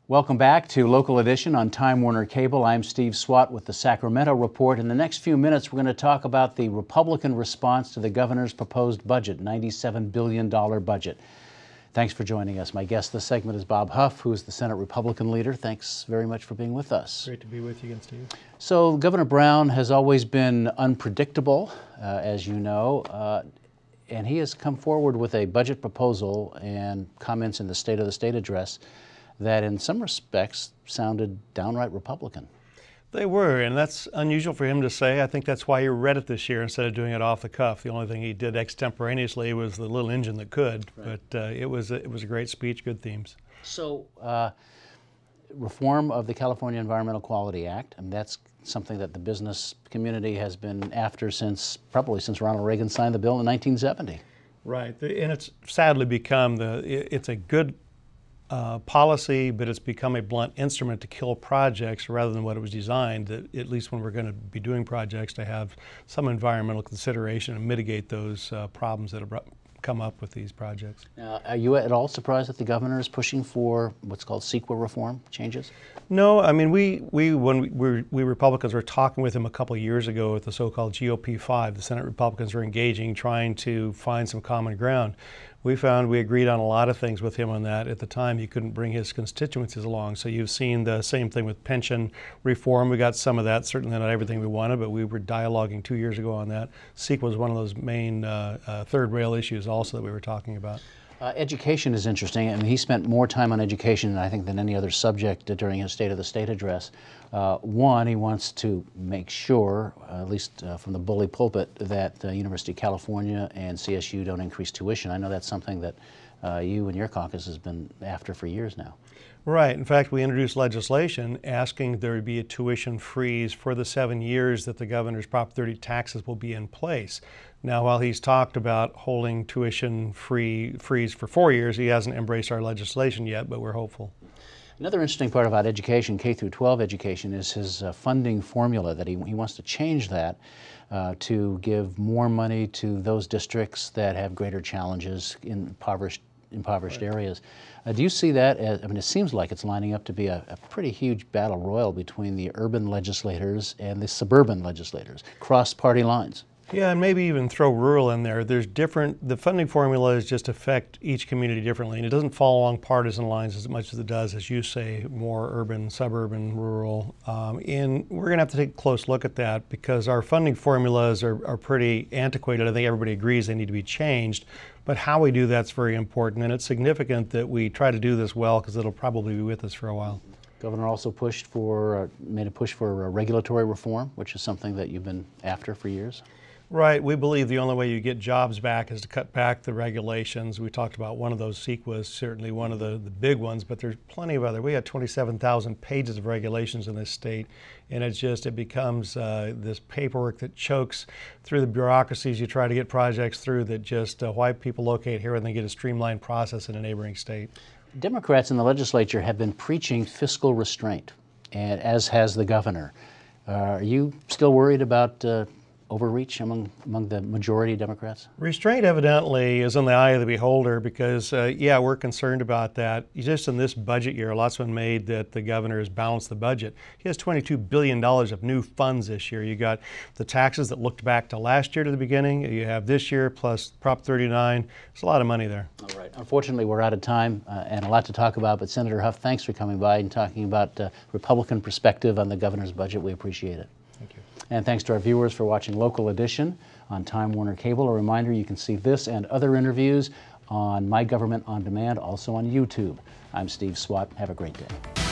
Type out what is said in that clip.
Welcome back to Local Edition on Time Warner Cable. I'm Steve Swatt with the Sacramento Report. In the next few minutes, we're going to talk about the Republican response to the governor's proposed budget, $97 billion budget. Thanks for joining us. My guest this segment is Bob Huff, who is the Senate Republican leader. Thanks very much for being with us. Great to be with you again, Steve. So Governor Brown has always been unpredictable, as you know, and he has come forward with a budget proposal and comments in the State of the State address that in some respects sounded downright Republican. They were, and that's unusual for him to say. I think that's why he read it this year instead of doing it off the cuff. The only thing he did extemporaneously was the little engine that could, right. But it was a great speech, good themes. So, reform of the California Environmental Quality Act, and that's something that the business community has been after probably since Ronald Reagan signed the bill in 1970. Right, and it's sadly become it's a good policy, but it's become a blunt instrument to kill projects rather than what it was designed, at least when we're going to be doing projects, to have some environmental consideration and mitigate those problems that have come up with these projects. Are you at all surprised that the governor is pushing for what's called CEQA reform changes? No, I mean, when we Republicans were talking with him a couple of years ago at the so-called GOP5, the Senate Republicans were engaging, trying to find some common ground. We found we agreed on a lot of things with him on that. At the time, he couldn't bring his constituencies along. So you've seen the same thing with pension reform. We got some of that, certainly not everything we wanted, but we were dialoguing 2 years ago on that. CEQA was one of those main third rail issues also that we were talking about. Education is interesting. I mean, he spent more time on education, I think, than any other subject during his State of the State address. One, he wants to make sure, at least from the bully pulpit, that University of California and CSU don't increase tuition. I know that's something that you and your caucus has been after for years now. Right. In fact, we introduced legislation asking there would be a tuition freeze for the 7 years that the governor's Prop 30 taxes will be in place. Now, while he's talked about holding tuition freeze for 4 years, he hasn't embraced our legislation yet, but we're hopeful. Another interesting part about education, K through 12 education, is his funding formula, that he wants to change that to give more money to those districts that have greater challenges in impoverished areas. Do you see that as, I mean, it seems like it's lining up to be a pretty huge battle royal between the urban legislators and the suburban legislators, cross party lines? Yeah, and maybe even throw rural in there. The funding formulas just affect each community differently, and it doesn't fall along partisan lines as much as it does, as you say, more urban, suburban, rural. And we're going to have to take a close look at that because our funding formulas are pretty antiquated. I think everybody agrees they need to be changed, but how we do that's very important, and it's significant that we try to do this well because it'll probably be with us for a while. Governor also made a push for regulatory reform, which is something that you've been after for years. Right. We believe the only way you get jobs back is to cut back the regulations. We talked about one of those. CEQA is certainly one of the big ones, but there's plenty of other. We got 27,000 pages of regulations in this state, and it becomes this paperwork that chokes through the bureaucracies you try to get projects through, that just why people locate here and they get a streamlined process in a neighboring state. Democrats in the legislature have been preaching fiscal restraint, and as has the governor. Are you still worried about overreach among the majority of Democrats? Restraint evidently is in the eye of the beholder because, yeah, we're concerned about that. Just in this budget year, lots been made that the governor has balanced the budget. He has $22 billion of new funds this year. You got the taxes that looked back to last year to the beginning. You have this year plus Prop 39. There's a lot of money there. All right. Unfortunately, we're out of time and a lot to talk about, but Senator Huff, thanks for coming by and talking about Republican perspective on the governor's budget. We appreciate it. Thank you. And thanks to our viewers for watching Local Edition on Time Warner Cable. A reminder, you can see this and other interviews on My Government on Demand, also on YouTube. I'm Steve Swatt. Have a great day.